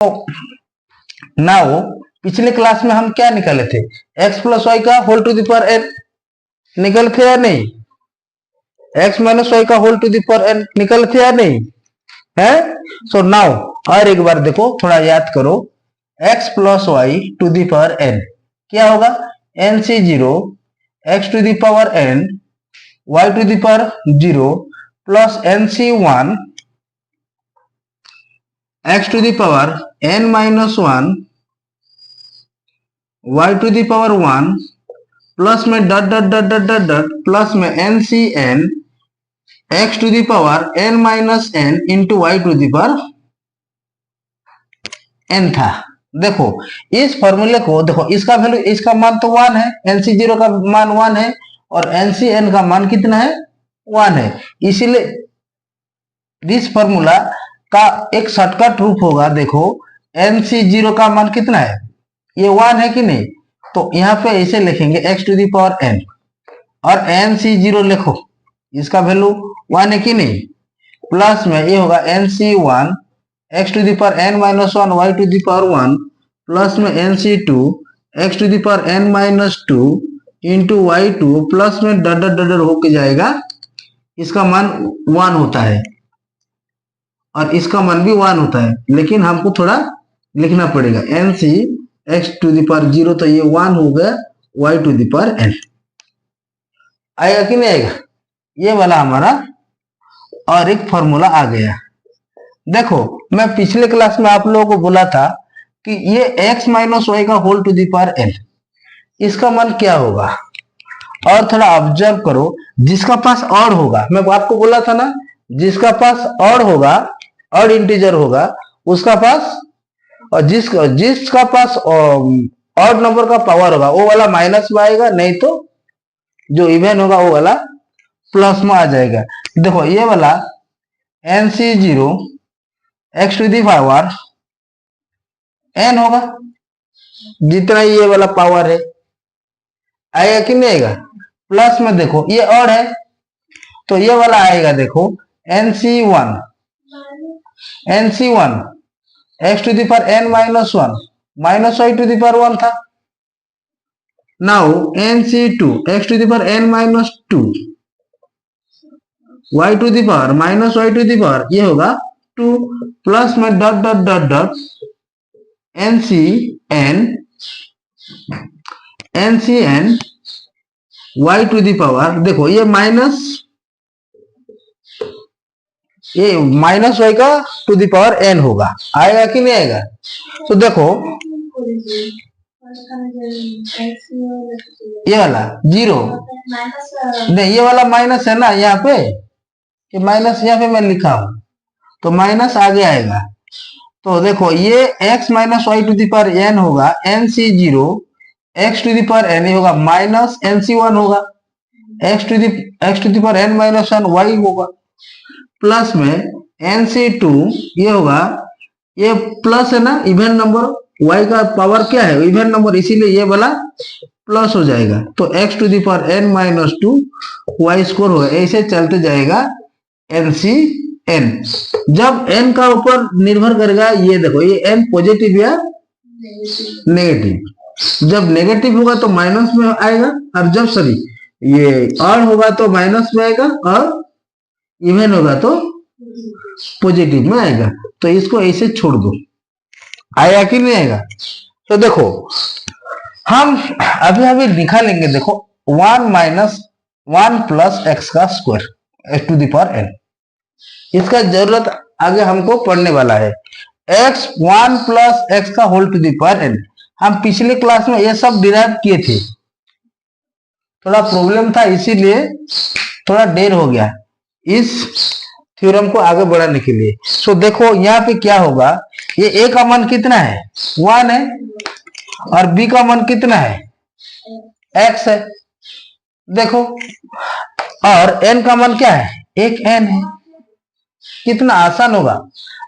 Now पिछले class में हम क्या निकाले थे, x प्लस वाई का whole to the power n निकल थे या नहीं, x माइनस वाई का whole to the power n निकल थे या नहीं है। सो नाउ और एक बार देखो, थोड़ा याद करो, x plus y to the power n क्या होगा, n से 0 x to the power n y to the power 0 plus n से 1 x to the power n minus 1 y to the power 1 plus में dot dot dot dot dot dot plus में n C n x to the power n minus n into y to the power n था। देखो इस फॉर्मूले को देखो, इसका value, इसका मान तो 1 है, nc0 का मान 1 है और ncn का मान कितना है, 1 है। इसीलिए इस फॉर्मूला का एक शॉर्टकट रूप होगा, देखो nc0 का मान कितना है, ये 1 है कि नहीं, तो यहाँ पे ऐसे लिखेंगे x to the power n और nc0 लिखो, इसका वैल्यू 1 है कि नहीं, प्लस में ये होगा nc1 x to the power n minus 1 y to the power 1 plus में nc2 x to the power n minus 2 into y2 plus में डॉट डॉट डॉट होके जाएगा, इसका मान 1 होता है और इसका मान भी 1 होता है, लेकिन हमको थोड़ा लिखना पड़ेगा nc x to the power 0, तो ये 1 हो गया y to the power n। आएगा कि नहीं आएगा, ये वाला हमारा और एक फॉर्मूला आ गया। देखो मैं पिछले क्लास में आप लोगों को बोला था कि ये x माइनस वाई का whole to the power n, इसका मान क्या होगा, और थोड़ा ऑब्जर्व करो, जिसका पास ऑड होगा, मैं आपको बोला था ना, जिसका पास ऑड होगा, ऑड इंटीजर होगा उसका पास, और जिसका पास ऑड नंबर का पावर होगा वो वाला माइनस में आएगा, नहीं तो जो इवन होगा वो वाला प्लस में आ जाएगा। देखो ये वाला nc0 x to the power n होगा, जितना ये वाला पावर है, आएगा कि नहीं आएगा, प्लस में देखो ये ऑड है तो ये वाला आएगा, देखो nc1 x to the power n minus 1 minus y to the power 1 था। Now nc2 x to the power n minus 2 y to the power minus y to the power ये होगा 2 प्लस में dot dot dot dot ncn y to the power, देखो ये minus y का to the power n होगा, आएगा कि नहीं आएगा। तो देखो ये वाला 0 नहीं, ये वाला माइनस है ना यहाँ पे, ये माइनस यहाँ पे मैं लिखा हूं तो माइनस आगे आएगा। तो देखो ये x minus y to the power n होगा, nc0 x to the power n ही होगा, माइनस nc1 होगा x to the power n minus 1 y होगा, प्लस में nc2 ये होगा, ये प्लस है ना, इवन नंबर, y का पावर क्या है, इवन नंबर, इसीलिए ये वाला प्लस हो जाएगा, तो x to the power n minus 2 y square होगा, ऐसे चलते जाएगा ncn। जब n का ऊपर निर्भर करेगा, ये देखो ये n पॉजिटिव या नेगेटिव, जब नेगेटिव होगा तो माइनस में आएगा, और जब सॉरी ये ऑड होगा तो माइनस में आएगा, और इवन होगा तो पॉजिटिव में आएगा। तो इसको ऐसे छोड़ दो, आएगा कि नहीं आएगा। तो देखो हम अभी अभी निकालेंगे, देखो 1 माइनस 1 प्लस एक्स का square x to the power n, इसका जरूरत आगे हमको पढ़ने वाला है। x 1 प्लस एक्स का whole to the power n, हम पिछले क्लास में ये सब डिराइव किए थे, थोड़ा प्रॉब्लम था इसीलिए थोड़ा देर हो गया इस थ्योरम को आगे बढ़ाने के लिए। सो देखो यहाँ पे क्या होगा, ये a का मान कितना है, 1 है, और b का मान कितना है, x है, देखो, और n का मान क्या है, एक n है। कितना आसान होगा।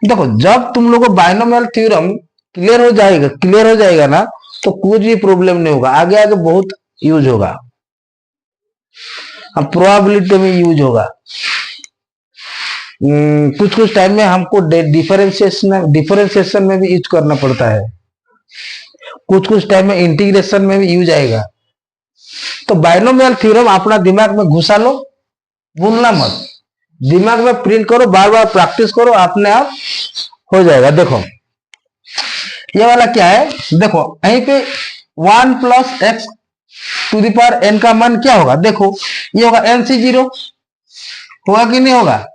देखो जब तुम लोगों को बाइनोमियल थ्योरम क्लियर हो जाएगा ना, तो कुछ भी प्रॉब्लम नहीं होगा, आगे आगे बहुत यूज होगा, अब प्रोबेबिलिटी में यूज होगा। कुछ कुछ टाइम में हमको डिफरेंशिएशन में भी यूज करना पड़ता है, कुछ कुछ टाइम में इंटीग्रेशन में भी यूज आएगा। तो बाइनोमियल थ्योरम अपना दिमाग में घुसा लो, भूलना मत, दिमाग में प्रिंट करो, बार बार प्रैक्टिस करो, अपने आप हो जाएगा। देखो ये वाला क्या है, देखो यहीं पे 1 plus x to the power n का मान क्या होगा, देखो ये होगा NC0, होगा कि नहीं होगा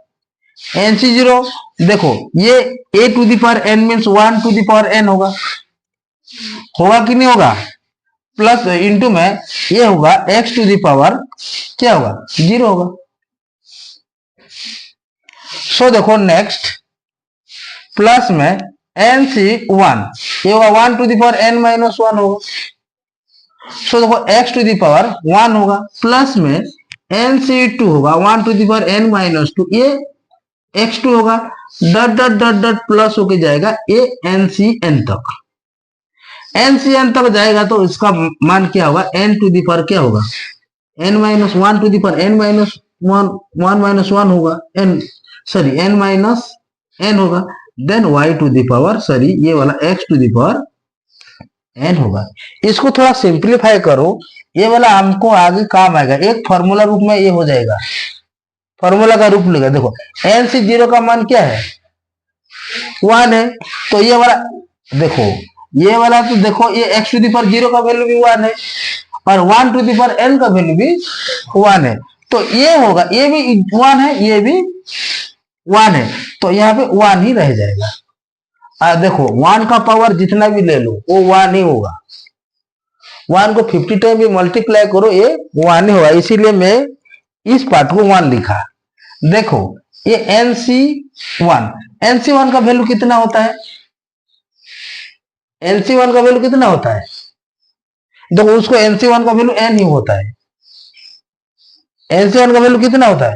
NC0। देखो ये a to the power n means 1 to the power n होगा कि नहीं होगा, प्लस इंटू में ये होगा x टू द पावर क्या होगा 0 होगा। सो देखो नेक्स्ट प्लस में NC1 ये होगा 1 to the power n minus 1 होगा। सो देखो x टू द पावर 1 होगा, प्लस में NC2 होगा 1 to the power n minus 2, ये x2 होगा, डट डट डट डट प्लस होके जाएगा ये NCn तक, NCn तक जाएगा तो इसका मान क्या होगा n टू द पावर क्या होगा n minus 1 to the power n minus 1 minus 1 होगा, n माइनस n होगा, then y to the power ये वाला x to the power n होगा। इसको थोड़ा सिंप्लीफाई करो, ये वाला हमको आगे काम आएगा, एक फॉर्मूला रूप में ये हो जाएगा, फॉर्मूला का रूप लेगा। देखो NC0 का मान क्या है 1 है, तो ये वाला देखो, ये वाला तो देखो ये x टू द पावर 0 का वैल्यू भी 1 है और 1 टू द पावर n का वैल्यू भी 1 है, तो ये होगा, ये भी 1 है, ये भी 1 है, तो यहाँ पे 1 ही रह जाएगा। देखो 1 का पावर जितना भी ले लो वो 1 ही होगा, 1 को 50 टाइम भी मल्टीप्लाई करो ये 1 ही होगा, इसीलिए मैं इस पार्ट को 1 लिखा। देखो ये NC1 का वैल्यू कितना होता है, NC1 का वैल्यू कितना होता है, देखो उसको NC1 का वैल्यू n ही होता है, NC1 का वैल्यू कितना होता है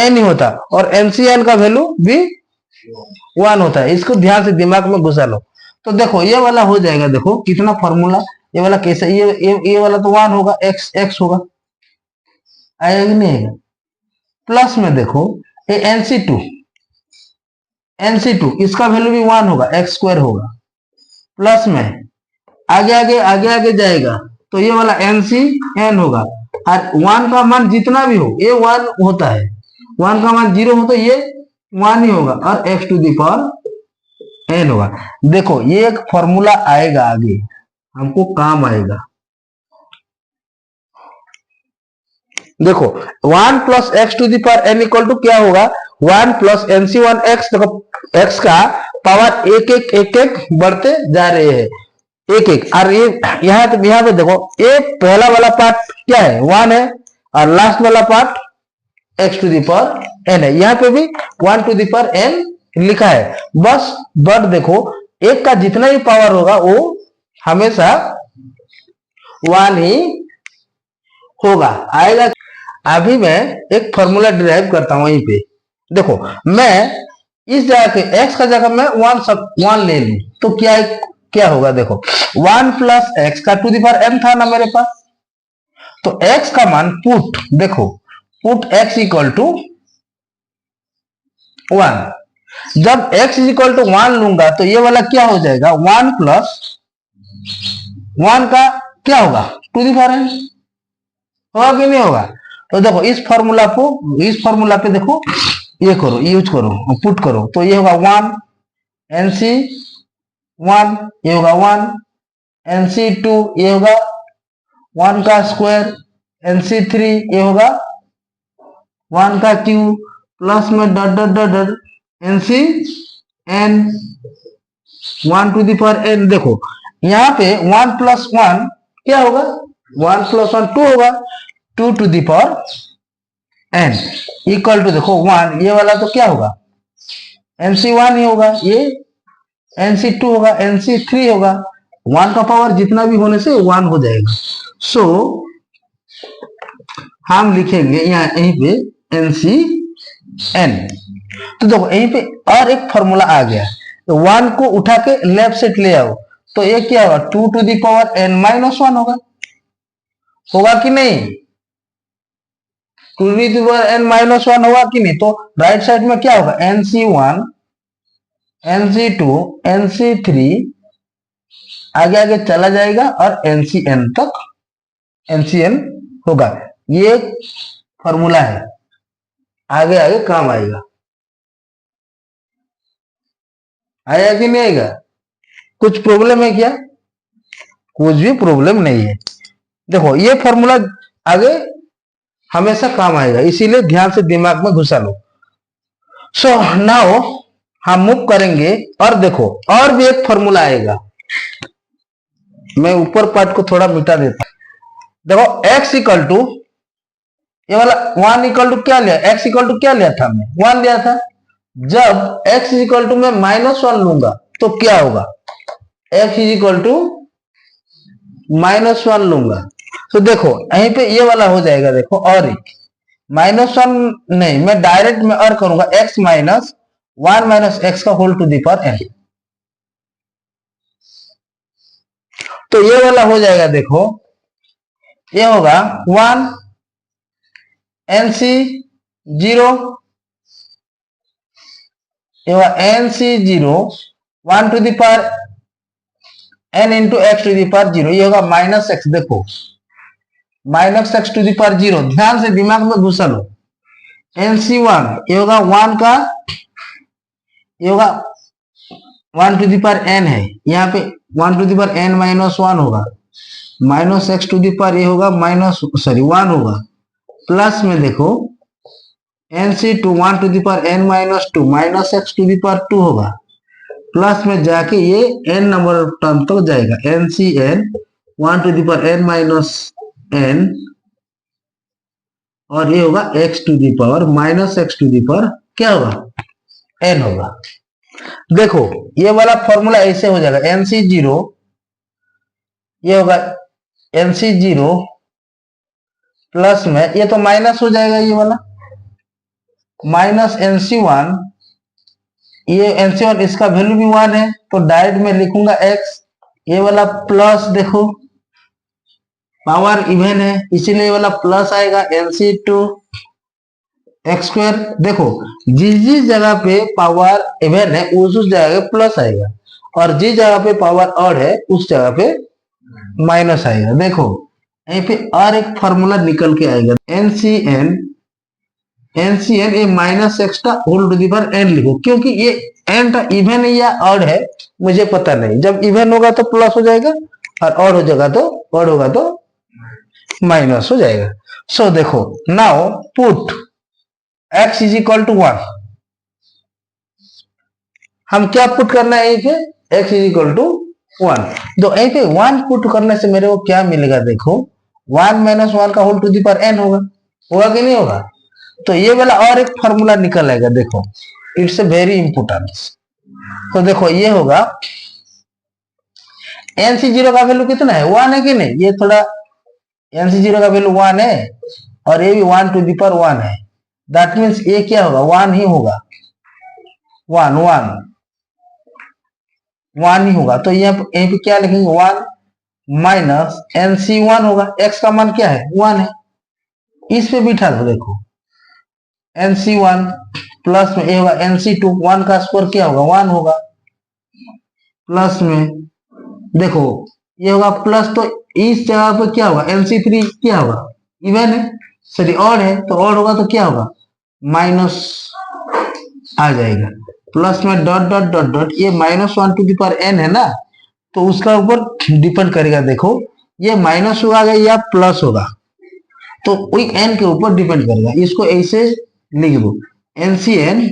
n ही होता है, और NCn का वैल्यू भी 1 होता है, इसको ध्यान से दिमाग में घुसा लो। तो देखो ये वाला हो जाएगा, देखो कितना फॉर्मूला, ये वाला कैसे, ये वाला तो 1 होगा, x होगा, आएगा कि नहीं आएगा, प्लस में देखो ये NC2 इसका वैल्यू भी 1 होगा, x स्क्वायर होगा, प्लस में आगे आगे आगे आगे जाएगा तो ये वाला NCn होगा, और 1 का मान जितना भी हो ये 1 होता है, 1 का मान 0 हो तो ये 1 ही होगा, और x to the power n होगा। देखो ये एक फॉर्मूला आएगा, आगे हमको काम आएगा। देखो 1 plus x to the power n equal to क्या होगा 1 प्लस NC1x, देखो x का पावर एक एक बढ़ते जा रहे हैं, एक, और ये यहाँ पे देखो ये पहला वाला पार्ट क्या है 1 है, और लास्ट वाला part x to the power n है, यहाँ पे भी 1 टू द पावर n लिखा है बस, बट देखो एक का जितना भी पावर होगा वो हमेशा 1 ही होगा, आएगा। अभी मैं एक फॉर्मूला डिराइव करता हूं, वहीं पे देखो मैं इस जगह के x का जगह मैं 1 ले लूं तो क्या होगा, देखो 1 प्लस एक्स का टू द पावर m था ना मेरे पास, तो x का मान देखो पुट x इक्वल टू 1, जब x इक्वल टू 1 लूंगा तो ये वाला क्या हो जाएगा 1 प्लस 1 का क्या होगा टू द पावर n, होगा कि नहीं होगा। तो देखो इस फॉर्मूला पे देखो ये करो, यूज करो, पुट करो, तो ये होगा 1 NC1, ये होगा 1 NC2, ये होगा 1 का स्क्वायर, NC3 ये होगा 1 का क्यूब, प्लस में dot dot dot dot NCn 1 to the power n। देखो यहाँ पे 1 प्लस 1 क्या होगा 1 प्लस 1 2 होगा, 2 to the power n equal to देखो 1, ये वाला तो क्या होगा NC1 ही होगा, ये NC2 होगा, NC3 होगा, 1 का पावर जितना भी होने से 1 हो जाएगा। सो हम लिखेंगे यहीं पे NCn। तो देखो यहीं पे और एक फॉर्मूला आ गया, तो 1 को उठा के लेफ्ट साइड ले आओ तो ये क्या होगा 2 to the power n minus 1 होगा कि नहीं, to the power n minus one होगा कि नहीं, तो राइट साइड में क्या होगा, nc1 nc2 nc3 आगे आगे चला जाएगा और ncn तक ncn होगा। ये फॉर्मूला है, आगे आगे काम आएगा। आया कि नहीं आएगा? कुछ प्रॉब्लम है क्या? कुछ भी प्रॉब्लम नहीं है। देखो ये फॉर्मूला आगे हमेशा काम आएगा, इसीलिए ध्यान से दिमाग में घुसा लो। सो नाउ हम मूव करेंगे और देखो और भी एक फॉर्मूला आएगा। मैं ऊपर पार्ट को थोड़ा मिटा देता हूं। देखो x इक्वल टू ये वाला 1 इक्वल टू क्या लिया, x इक्वल टू क्या लिया था, मैं 1 लिया था। जब x इक्वल टू मैं -1 लूंगा तो क्या होगा, x इक्वल टू -1 लूंगा तो देखो यहीं पे ये वाला हो जाएगा। देखो और एक -1 नहीं, मैं डायरेक्ट में और करूंगा x माइनस 1 माइनस एक्स का whole to the power n, तो ये वाला हो जाएगा। देखो ये होगा 1 nc0 nc0 1 to the power n into x to the power 0, ये होगा -x। देखो -x टू दी पावर 0, ध्यान से दिमाग में घुसा लो। nc1 ये होगा 1 का, ये होगा 1 टू दी पावर n है, यहाँ पे 1 to the power n minus 1 होगा, -x टू दी पावर ये होगा 1 होगा, प्लस में देखो nc2 1 to the power n minus 2 -x to the power 2 होगा, प्लस में जाके ये n नंबर टर्म तक जाएगा, ncn 1 to the power n minus n और ये होगा x to the power -x to the power क्या होगा, n होगा। देखो ये वाला फॉर्मूला ऐसे हो जाएगा, nc0 ये होगा nc0 प्लस में ये तो माइनस हो जाएगा, ये वाला माइनस nc1, ये nc1 इसका वैल्यू भी 1 है तो डायरेक्ट में लिखूंगा x, ये वाला प्लस, देखो पावर इवन है इसीलिए ये वाला प्लस आएगा, nc2 एक्स स्क्वायर। देखो जिस जिस जगह पे पावर इवन है उस जगह पे प्लस आएगा और जिस जगह पे पावर ऑड है उस जगह पे माइनस आएगा। देखो यहीं पे और एक फॉर्मूला निकल के आएगा, nCn ये -x का whole to the power n लिखो, क्योंकि ये n का इवन है या ऑड है मुझे पता नहीं, जब इवन होगा तो प्लस हो जाएगा और ऑड हो जाएगा तो ऑड होगा तो माइनस हो जाएगा। सो देखो now put x is equal to 1, हम क्या पुट करना है यहीं पे, x इज इक्वल टू 1, तो यहीं पे 1 पुट करने से मेरे को क्या मिलेगा, देखो 1 माइनस 1 का whole to the power n होगा, होगा कि नहीं होगा। तो ये वाला और एक फॉर्मूला निकल आएगा, देखो इट्स ए वेरी इंपोर्टेंट। तो देखो ये होगा nc0 का वैल्यू कितना है, 1 है कि नहीं, ये थोड़ा nc0 का वैल्यू 1 है और ये भी 1 टू दी पावर 1 है, दैट मीन्स ये क्या होगा 1 ही होगा, 1 ही होगा। तो यहीं पे क्या लिखेंगे 1 माइनस nc1 होगा, x का मान क्या है 1 है, इस पे बिठा दो। देखो nc1 प्लस में ये होगा nc2, 1 का स्क्वायर क्या होगा 1 होगा, प्लस में देखो ये होगा प्लस, तो इस जगह पे क्या होगा nc3 क्या होगा इवन है, सॉरी ऑड है तो ऑड होगा तो क्या होगा माइनस आ जाएगा, प्लस में डॉट डॉट डॉट डॉट, ये -1 टू दी पावर n है ना, तो उसका ऊपर डिपेंड करेगा। देखो ये माइनस होगा या प्लस होगा तो वही n के ऊपर डिपेंड करेगा, इसको ऐसे लिख दो nCn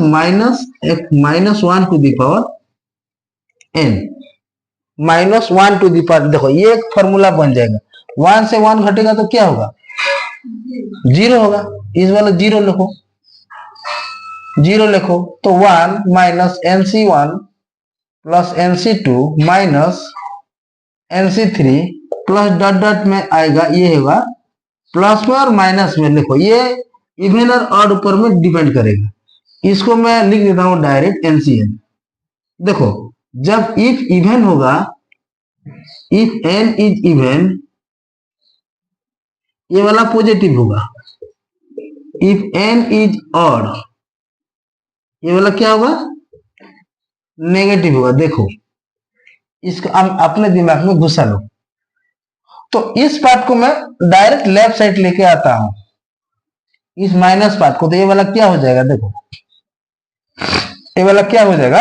minus 1 to the power n -1 to the power, देखो ये एक फॉर्मूला बन जाएगा, 1 से 1 घटेगा तो क्या होगा 0 होगा, इस वाला 0 लिखो तो 1 minus nc1 plus nc2 minus nc3 plus dot dot में आएगा, ये होगा प्लस में और माइनस में, लिखो ये इवन और ऑड ऊपर में डिपेंड करेगा, इसको मैं लिख देता हूं डायरेक्ट nCn। देखो जब इफ इवन होगा, इफ n इज इवन, ये वाला पॉजिटिव होगा। इफ n इज ऑड, ये वाला क्या होगा, नेगेटिव होगा। देखो इसको अपने दिमाग में घुसा लो। तो इस पार्ट को मैं डायरेक्ट लेफ्ट साइड लेके आता हूं, इस माइनस पार्ट को। तो ये वाला क्या हो जाएगा, देखो ये वाला क्या हो जाएगा,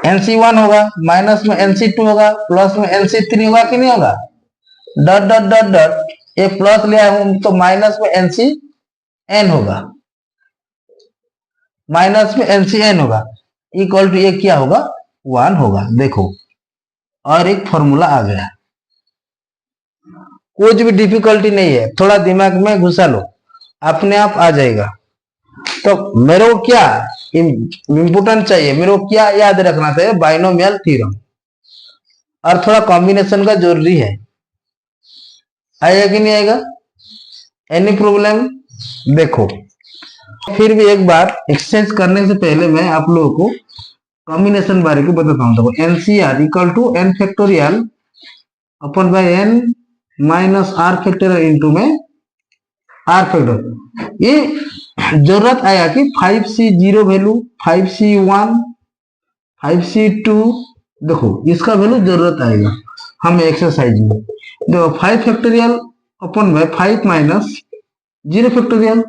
NC1 होगा, माइनस में NC2 होगा, प्लस में NC3 होगा कि नहीं होगा, डॉट डॉट डॉट डॉट, ये प्लस ले आया हूं तो माइनस में NCN होगा, माइनस में NCN होगा, इक्वल टू ये क्या होगा, 1 होगा। देखो और एक फॉर्मूला आ गया, कुछ भी डिफिकल्टी नहीं है, थोड़ा दिमाग में घुसा लो, अपने आप आ जाएगा। तो मेरे को क्या इम्पोर्टेंट चाहिए, मेरे को क्या याद रखना चाहिए, बाइनोमियल थ्योरम, और थोड़ा कॉम्बिनेशन का जरूरी है। आएगा कि नहीं आएगा, एनी प्रॉब्लम। देखो फिर भी एक बार एक्सचेंज करने से पहले मैं आप लोगों को कॉम्बिनेशन बारे को बताता हूं। देखो NCR equal to n factorial अपन by n minus r factorial into में r फैक्टोरियल। ये जरूरत आया कि 5C0 वैल्यू, 5C1, 5C2, देखो इसका वैल्यू जरूरत आएगा हमें एक्सरसाइज में। देखो 5 फैक्टोरियल अपन में 5 minus 0 factorial,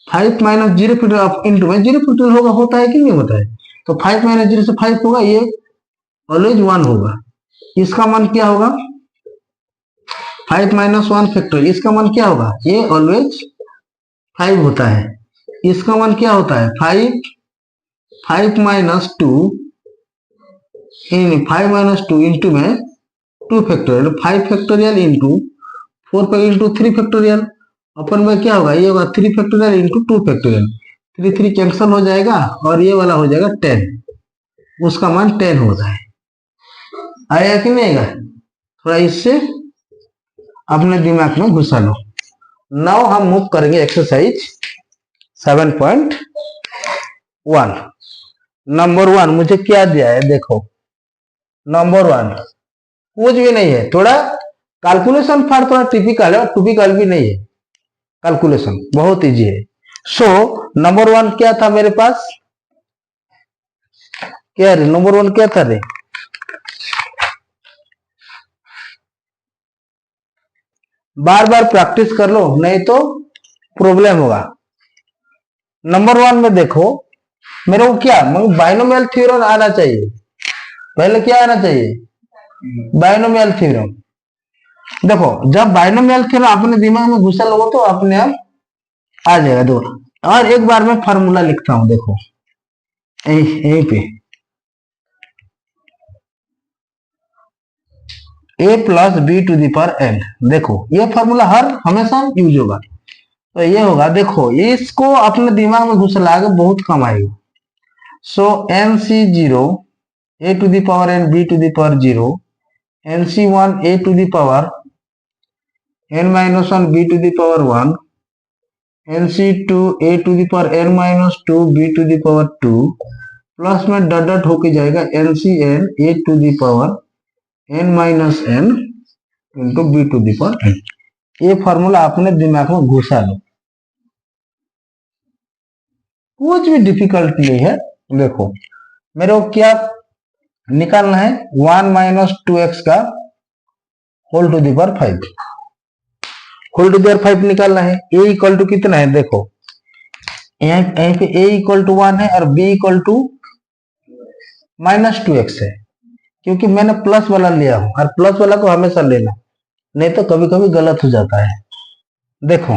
5 minus 0 factorial into में 0 फैक्टोरियल होगा, होता है कि नहीं होता है। तो 5 माइनस 0 से 5 होगा, ये ऑलवेज 1 होगा। इसका मान क्या होगा, 5 माइनस 1 फैक्टोरियल, इसका मान क्या होगा, ये ऑलवेज 5 होता है। इसका मान क्या होता है, 5 माइनस 2 इंटू में 2 factorial, 5 factorial into 4 into 3 factorial, अपन में क्या होगा, ये होगा 3 फैक्टोरियल इंटू 2 फैक्टोरियल, 3 3 कैंसिल हो जाएगा और ये वाला हो जाएगा 10, उसका मान 10 होता है। आएगा कि नहीं आएगा, थोड़ा इससे अपने दिमाग में घुसा लो। नाउ हम मूव करेंगे एक्सरसाइज 7.1। नंबर 1 मुझे क्या दिया है, देखो नंबर 1 कुछ भी नहीं है, थोड़ा कैलकुलेशन पार्ट थोड़ा टिपिकल है और टिपिकल भी नहीं है, कैलकुलेशन बहुत इजी है। सो नंबर 1 क्या था मेरे पास, क्या रे नंबर 1 क्या था रे, बार बार प्रैक्टिस कर लो नहीं तो प्रॉब्लम होगा। नंबर 1 में देखो मेरे को क्या, बाइनोमियल थ्योरम आना चाहिए, पहले क्या आना चाहिए, बाइनोमियल थ्योरम। देखो जब बाइनोमियल थ्योरम अपने दिमाग में घुसा लोगे तो अपने आप आ जाएगा। दो और एक बार मैं फार्मूला लिखता हूं, देखो यहीं पे a plus b to the power n। देखो ये फार्मूला हमेशा यूज होगा, तो ये होगा, देखो इसको अपने दिमाग में घुसला के बहुत कम आएगा। So NC0 a to the power n b to the power 0, NC1 a to the power n minus 1 b to the power 1, NC2 a to the power n minus 2 b to the power 2, plus में dot dot होके जाएगा NCN a to the power n minus n into b to the power n। ये formula अपने दिमाग में घुसा लो, कुछ भी डिफिकल्ट नहीं है। देखो मेरे को क्या निकालना है, 1 माइनस 2x का whole to the power 5, whole to the power 5 निकालना है। a इक्वल टू कितना है, देखो यहीं पे a इक्वल टू 1 है और b equal to minus 2x है, क्योंकि मैंने प्लस वाला लिया हूं और प्लस वाला को हमेशा लेना, नहीं तो कभी कभी गलत हो जाता है। देखो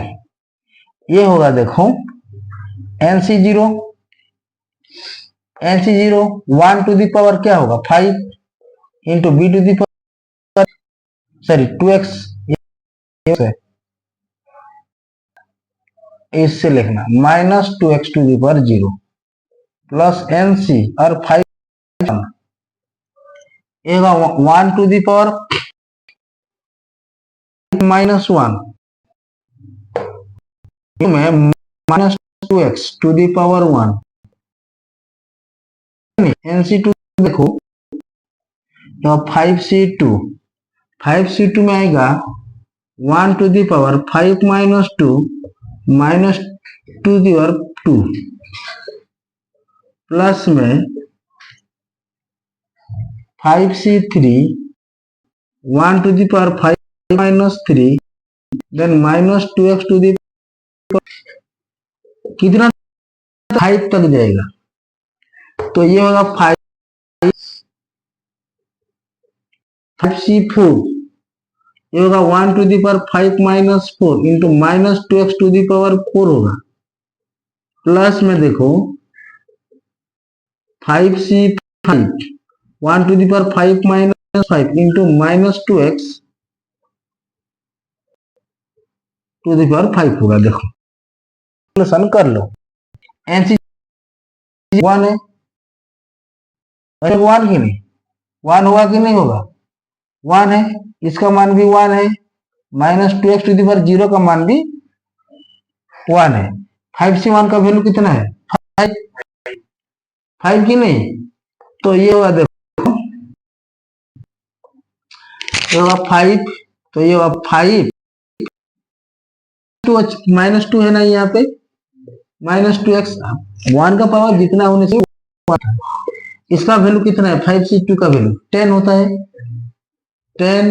ये होगा, देखो NC0 1 टू दी पावर क्या होगा 5 into b to the power, sorry 2x है, इससे लिखना minus 2x to the power 0 plus NC और 5 1 टू दी पावर माइनस 1 में minus 2x to the power 1, NC2 देखो 5C2 में आएगा 1 to the power 5 minus 2 minus 2 the power 2 plus में 5c3 1 to the power 5 minus 3 then minus 2x to the कितना 5 तक जाएगा, तो ये होगा 5c4, ये होगा 1 to the power 5 minus 4 into minus 2x to the power 4 होगा, प्लस में देखो 5c5 1 to the power 5 minus 5 into minus 2x to the power 5 होगा। देखो सॉल्यूशन कर लो। एनसी 1 है, 1 की नहीं 1 होगा कि नहीं होगा, 1 है, इसका मान भी 1 है, minus 2x to the power 0 का मान भी 1 है। 5c1 का वैल्यू कितना है 5 की नहीं, तो ये होगा देखो ये होगा 5, तो ये होगा 5 माइनस 2 है ना यहाँ पे माइनस 2x 1 का पावर जितना होने से इसका वैल्यू कितना है 5c2 का वैल्यू 10 होता है, 10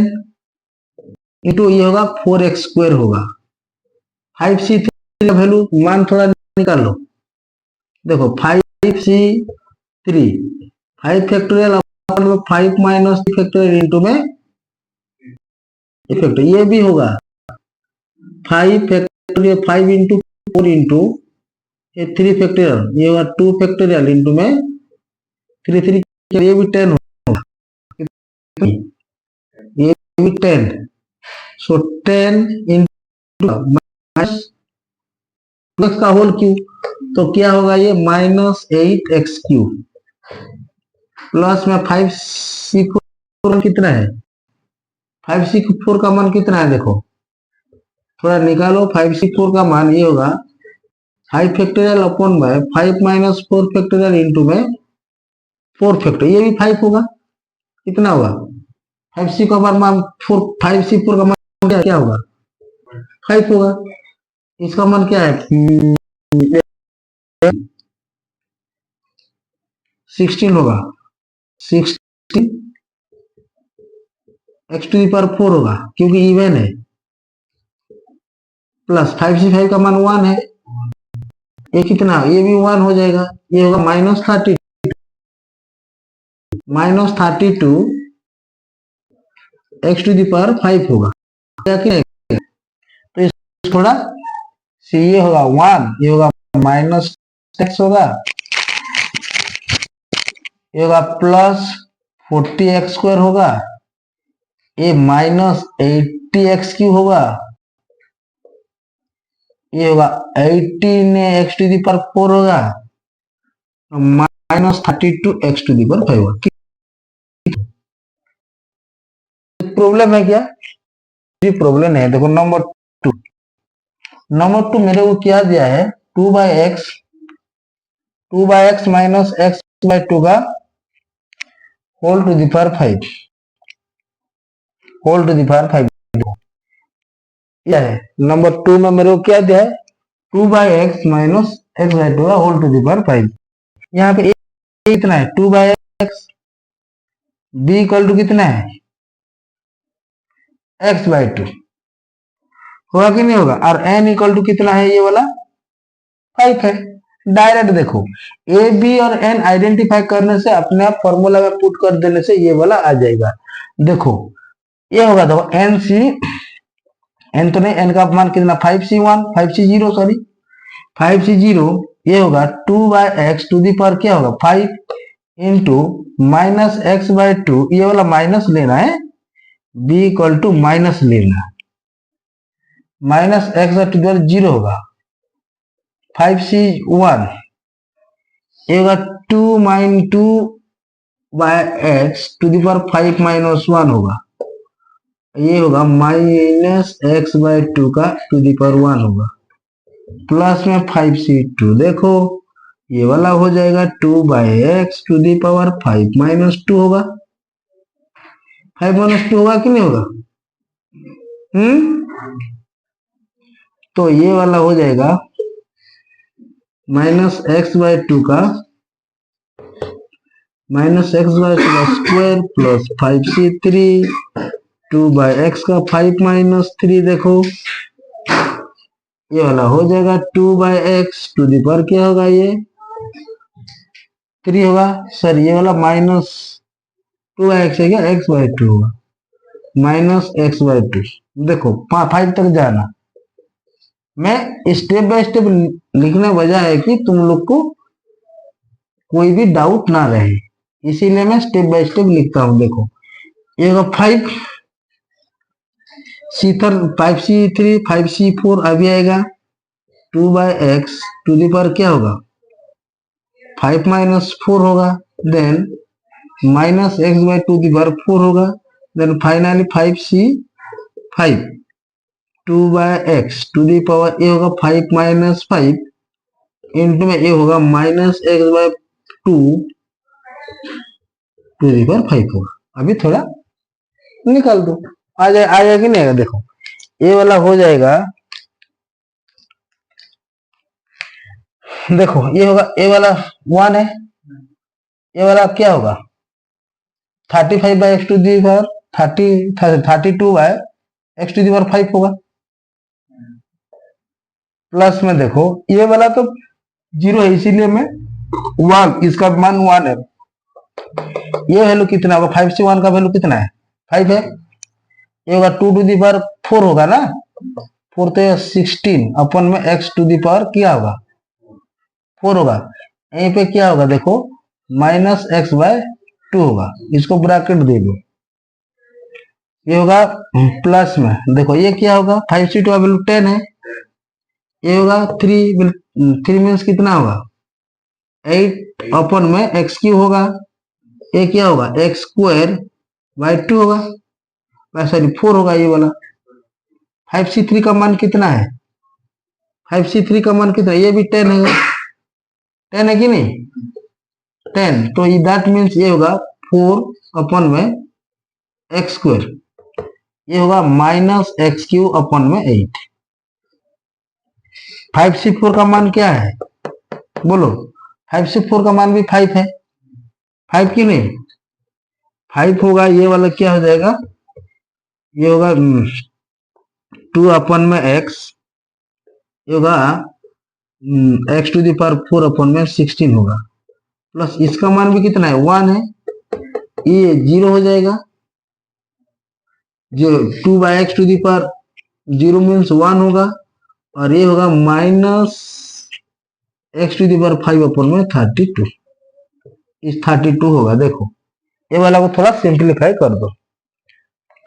इंटू ये होगा 4x स्क्वायर होगा। 5c3 का वैल्यू मान थोड़ा निकाल लो, देखो 5c3 5 factorial 5 minus factorial into में फैक्टोरियल, ये भी होगा 5 फैक्टोरियल 5 इंटू 4 इंटू ये 3 फैक्टोरियल, ये होगा 2 फैक्टोरियल इंटू में 3 ये भी 10 होगा, ये भी 10, सो 10 इंटू माइनस का होल क्यू, तो क्या होगा ये माइनस 8x क्यूब प्लस में 5c4 कितना है 5c4 का मान कितना है, देखो थोड़ा निकालो। 5c4 का मान ये होगा 5 factorial upon bye 5 minus 4 factorial into में 4 फैक्टोरियल, ये भी 5 होगा, कितना होगा 5c का मान 4 5c4 का मान क्या होगा 5 होगा, इसका मान क्या है 16 होगा, 16 x टू दी पावर 4 होगा क्योंकि इवन है, प्लस 5c5 का मान 1 है, ये कितना ये भी 1 हो जाएगा, ये होगा minus 32 x to the power 5 होगा, तो थोड़ा ये होगा 1, ये होगा माइनस x होगा, ये होगा प्लस 40x स्क्वायर होगा, ये माइनस 80x क्यूब होगा, ये होगा 18 x टू दी पावर 4 होगा, minus 32 x to the power 5 होगा। प्रॉब्लम है क्या, प्रॉब्लम है, देखो नंबर 2 मेरे को क्या दिया है 2 by x minus x by 2 का whole to the power 5 whole to the power 5 यह है। नंबर 2 में मेरे को क्या दिया है 2 by x minus x by 2 का होल टू दी पावर 5, यहाँ पे कितना है 2 by x, b equal to कितना है x बाय 2 होगा कि नहीं होगा, और n इक्वल टू कितना है ये वाला 5 है। डायरेक्ट देखो ए बी और एन आइडेंटिफाई करने से अपने आप फॉर्मूला में पुट कर देने से ये वाला आ जाएगा। देखो ये होगा, देखो एन सी एन तो नहीं, एन का मान कितना 5c1 5c0 सॉरी 5c0, ये होगा 2 by x to the power क्या होगा 5 इंटू माइनस एक्स बाय 2, ये वाला माइनस लेना है, b इक्वल टू माइनस लेना, minus x by 2 the power 0 होगा 5c1, ये होगा 2 by x to the power 5 minus 1 होगा, ये होगा माइनस एक्स बाय 2 का टू दी पावर 1 होगा, प्लस में 5c2, देखो ये वाला हो जाएगा 2 by x to the power 5 minus 2 होगा, 5 माइनस 2 होगा कि नहीं होगा, तो ये वाला हो जाएगा -x/2 का -x/2 का स्क्वायर प्लस 5c3 2/x का 5 - 3। देखो ये वाला हो जाएगा 2/x टू दी पावर क्या होगा, ये 3 होगा। सर ये वाला -2x है क्या, x/2 होगा -x/2। देखो 5 तक जाना, मैं स्टेप बाय स्टेप लिखने वजह है कि तुम लोग को कोई भी डाउट ना रहे, इसीलिए मैं स्टेप बाय स्टेप लिखता हूं। देखो ये होगा 5c3 5c4 अभी आएगा 2/x टू दी पावर क्या होगा 5 - 4 होगा, देन -x/2 दी पावर 4 होगा, then finally 5c5 2/x to the power ये होगा 5 - 5 इंटू में ये होगा -x/2 टू दी पावर 5 होगा। अभी थोड़ा निकाल दो, आ जाएगा कि नहीं आएगा। देखो ये वाला हो जाएगा, देखो ये होगा, ये वाला 1 है, ये वाला क्या होगा 35/x to the power 32/x to the power 5 होगा। प्लस में देखो ये वाला तो 0 है, इसीलिए मैं 1, इसका मान 1 है। ये वैल्यू कितना होगा 5 से 1 का वैल्यू कितना है 5 है। ये होगा 2 टू दी पावर 4 होगा ना, 4 तो 16 अपन में x टू दी पावर क्या होगा 4 होगा। यहीं पे क्या होगा देखो -x/2 होगा, इसको ब्रैकेट दे दो। ये होगा प्लस में, देखो ये क्या होगा 5c2 का वैल्यू 10 है, ये होगा 3 मीन्स कितना होगा 8 अपन में x³ होगा, ये क्या होगा x²/2 होगा, सॉरी 4 होगा। ये वाला 5c3 का मान कितना है 5c3 का मान कितना है, ये भी 10 है, 10 है कि नहीं 10, तो दैट मीन्स ये होगा 4 अपन में x², ये होगा -x³ अपन में 8। 5c4 का मान क्या है बोलो, 5c4 का मान भी 5 है, 5 की नहीं 5 होगा। ये वाला क्या हो जाएगा, ये होगा 2 अपन में x, ये होगा x टू दी पावर 4 अपन में 16 होगा, प्लस इसका मान भी कितना है 1 है, ये 0 हो जाएगा, जो 2/x to the power 0 means 1 होगा, और ये होगा -x टू दी पावर 5 अपन में 32, इस 32 होगा। देखो ये वाला को थोड़ा सिंप्लीफाई कर दो,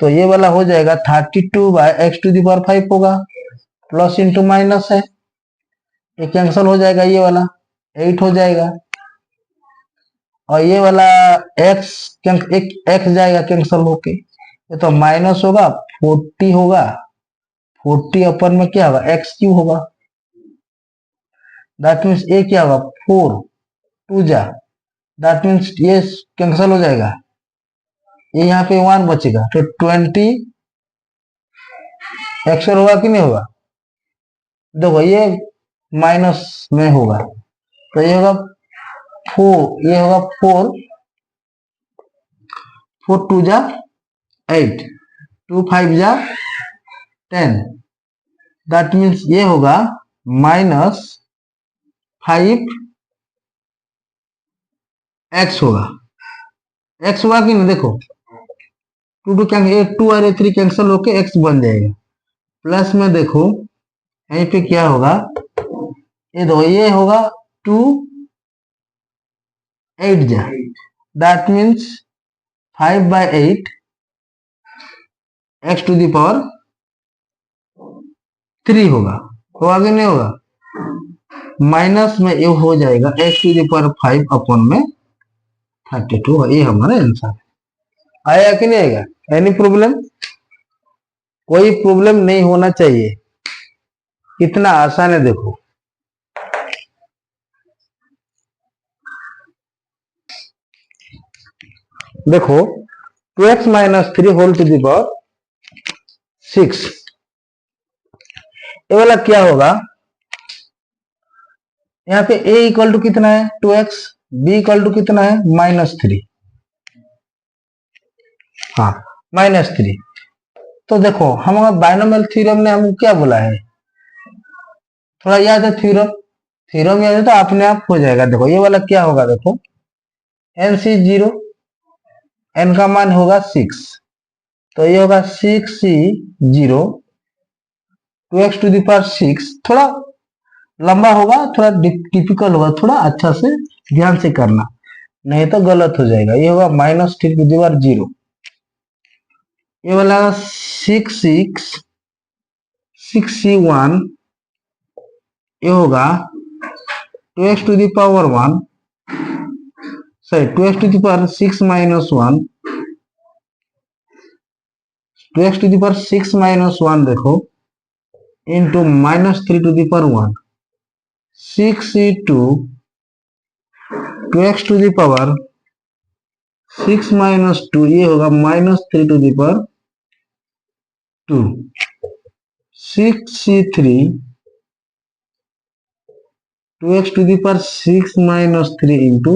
तो ये वाला हो जाएगा 32/x टू दी पावर 5 होगा, प्लस इंटू माइनस है, ये कैंसिल हो जाएगा, ये वाला 8 हो जाएगा, और ये वाला एक x जाएगा कैंसिल होके, ये तो माइनस होगा 40 होगा, 40 अपन में क्या होगा x³ होगा, दैट मीन्स ये क्या होगा 4 2 जा, दैट मीन्स ये कैंसिल हो जाएगा, ये यहाँ पे 1 बचेगा, तो 20 x होगा कि नहीं होगा। देखो ये माइनस में होगा, तो ये होगा 4, ये होगा 4 2 जा 8 2 5 जा 10, दैट मीन्स ये होगा -5x होगा, x होगा कि नहीं। देखो 2 2 और 3 कैंसिल होके x बन जाएगा, प्लस में देखो यहीं पे क्या होगा, ये दो ये होगा 2 8 जा, that means 5/8 x to the power 3 होगा कि नहीं होगा, माइनस में ये हो जाएगा x टू दी पावर 5 अपन में 32, ये हमारा आंसर आएगा कि नहीं आएगा। एनी प्रॉब्लम, कोई प्रॉब्लम नहीं होना चाहिए, कितना आसान है। देखो देखो 2x - 3 whole to the power 6, ये वाला क्या होगा, यहाँ पे a इक्वल टू कितना है 2x, b इक्वल टू कितना है -3, हाँ -3। तो देखो हमारा बायनोमियल थ्योरम ने हमको क्या बोला है, थोड़ा याद है थ्योरम, थ्योरम याद है तो अपने आप हो जाएगा। देखो ये वाला क्या होगा, देखो NC0, n का मान होगा 6, तो ये होगा 6C0 2x to the power 6, थोड़ा लंबा होगा, थोड़ा टिपिकल होगा, थोड़ा अच्छा से ध्यान से करना, नहीं तो गलत हो जाएगा। ये होगा -3 टू द पावर 0, ये वाला 6C1, ये होगा 2x to the power 1, sorry 2x to the power 6 minus 1, 2x to the power 6 minus 1 देखो into -3 to the power 1, 6C2 2x to the power 6 minus 2, ये होगा -3 to the power 2, 6C3 2x to the power 6 minus 3 into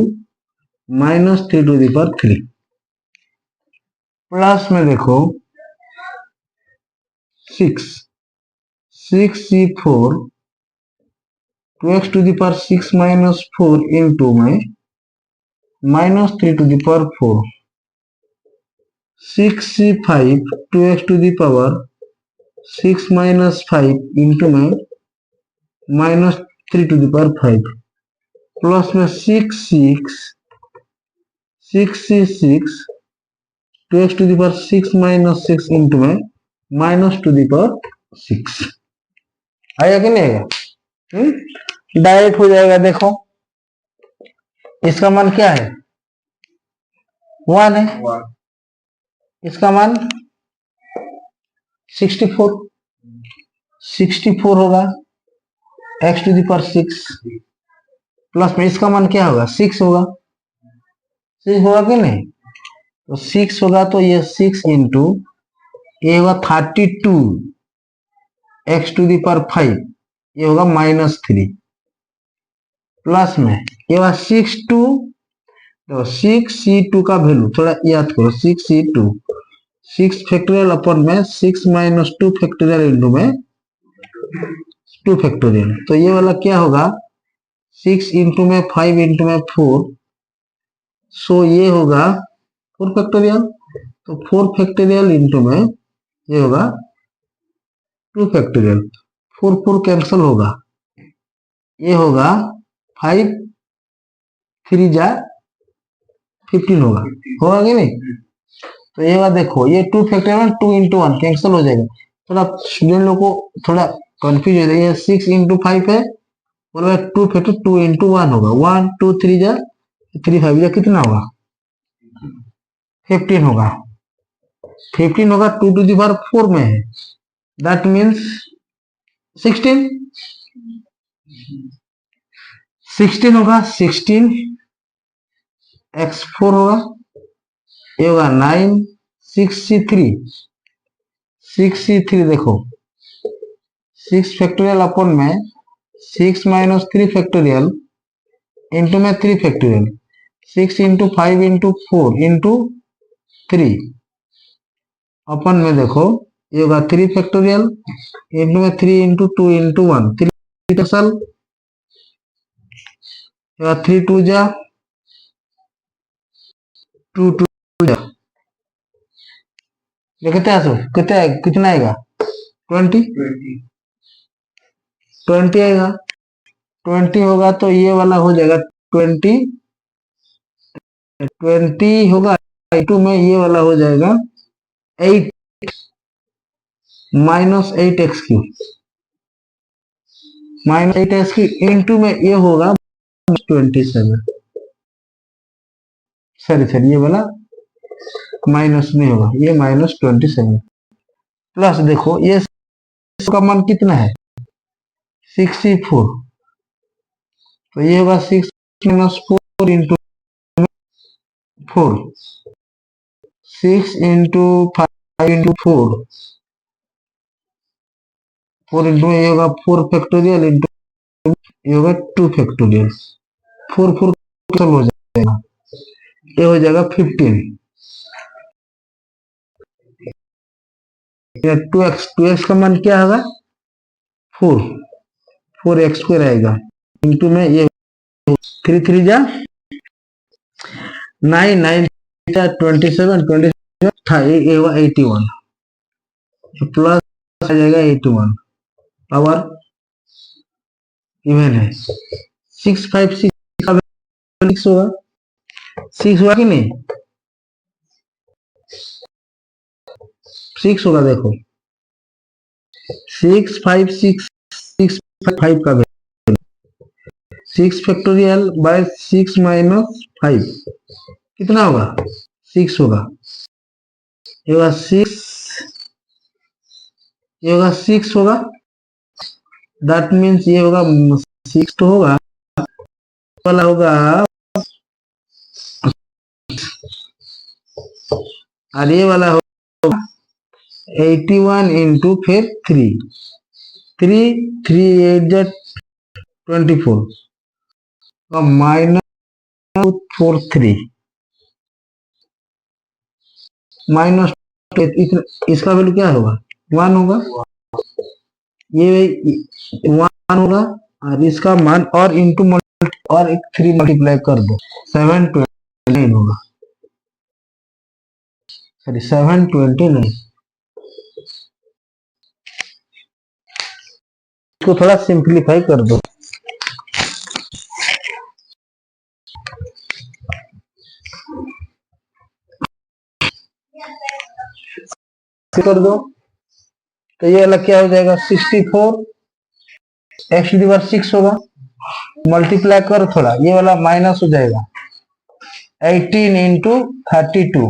-3 to the power 3, plus में देखो 6C4 2x to the power 6 minus 4 into में -3 to the power 4, 6C5 2x to the power 6 minus 5 into में -3 to the power 5, plus में 6C6 2x to the power 6 minus 6 into में -2 the power 6, आएगा कि नहीं आएगा, डायरेक्ट हो जाएगा। देखो इसका मान क्या है 1 है, इसका मान 64 होगा x to the power 6, plus में इसका मान क्या होगा 6 होगा, 6 होगा कि नहीं, तो 6 होगा तो ये 6 इंटू ये होगा 32 x टू द पावर 5, ये होगा -3, प्लस में ये होगा 6 तो 6C2 का वैल्यू थोड़ा याद करो, 6C2 6 फैक्टोरियल अपन में 6 माइनस 2 फैक्टोरियल इंटू में 2 फैक्टोरियल, तो ये वाला क्या होगा 6 इंटू में 5 इंटू में 4, सो ये होगा 4 फैक्टोरियल, तो 4 फैक्टोरियल इंटू में ये होगा 2 फैक्टोरियल, 4 कैंसल होगा, ये होगा 5 3 जा 15 होगा कि नहीं, तो ये बात देखो ये 2 फैक्टोरियल 2 इंटू 1 कैंसिल हो जाएगा, थोड़ा स्टूडेंट लोग को थोड़ा कंफ्यूज हो जाएगा, 6 इंटू 5 है और 2 फैक्टर 2 इंटू 1 होगा, 1 2 3 जा 3 5 जा कितना होगा 15 होगा, 15 होगा 2 टू द पावर 4 में है, दैट मीन्स 16 होगा, 16 x4 होगा, ये होगा 9, 6C3 देखो 6 फैक्टोरियल अपन में 6 माइनस 3 फैक्टोरियल इंटू में 3 फैक्टोरियल, 6 इंटू 5 इंटू 4 इंटू 3 अपन में देखो ये होगा 3 फैक्टोरियल इंटू में 3 इंटू 2 इंटू 1, 3 कैंसल, 3 2 जा 2 2 जा, ये कितना आएगा 20 आएगा, 20 होगा तो ये वाला हो जाएगा 20 होगा 2 में, ये वाला हो जाएगा 8 माइनस 8x3 इंटू में ये होगा 27, सॉरी ये वाला माइनस नहीं होगा, ये -27, प्लस देखो ये का मान कितना है 64, तो ये होगा 6 minus 4 into 4, 6 into 5 into 4 4 into ये होगा 4 फैक्टोरियल इंटू ये होगा 2 फैक्टोरियल। 4 4 कैंसिल हो जाएगा, ये हो जाएगा 15। 2x का मान क्या होगा 4, 4x स्क्वायर आएगा इंटू में ये 3 3 जा 9 9 27 27 था ये होगा 81 प्लस आ जाएगा 81 पावर इवन है 6 5 6 होगा 6 हुआ कि नहीं 6 होगा देखो 6 5 6 6 5 का 6 फैक्टोरियल बाय 6 माइनस 5 कितना होगा 6 होगा, ये होगा 6, ये होगा 6 होगा, दैट मीन्स ये होगा 6 तो होगा वाला होगा और ये वाला होगा 81 इंटू फिर 3 3 3 8 24 माइनस 4 3 माइनस इसका वैल्यू क्या होगा 1 होगा, ये 1 होगा और इसका मान और इंटू और एक 3 मल्टीप्लाई कर दो 729 होगा, सॉरी 729। इसको थोड़ा सिंप्लीफाई कर दो, कर दो तो ये वाला क्या हो जाएगा 64 एक्स टू दी पावर 6 होगा, मल्टीप्लाई करो थोड़ा ये वाला माइनस हो जाएगा 18 into 32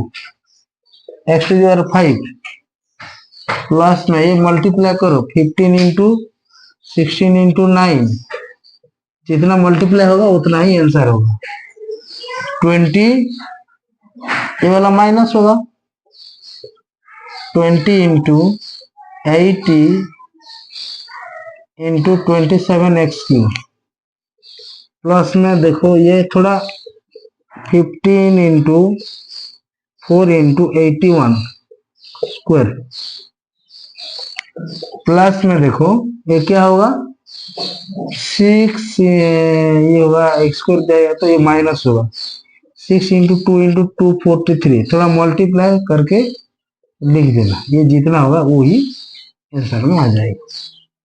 x to the power 5 plus में ये मल्टीप्लाई करो 15 इंटू 16 इंटू 9 जितना मल्टीप्लाई होगा उतना ही आंसर होगा 20, ये वाला माइनस होगा 20 into 80 into 27 x cube plus में देखो ये थोड़ा 15 इंटू 4 इंटू 81 स्क्वायर प्लस में देखो ये क्या होगा 6 ये होगा एक्स स्क्वायर जाएगा तो ये माइनस होगा 6 इंटू 2 इंटू 243 थोड़ा मल्टीप्लाई करके लिख देना, ये जितना होगा वो ही आंसर में आ जाएगा।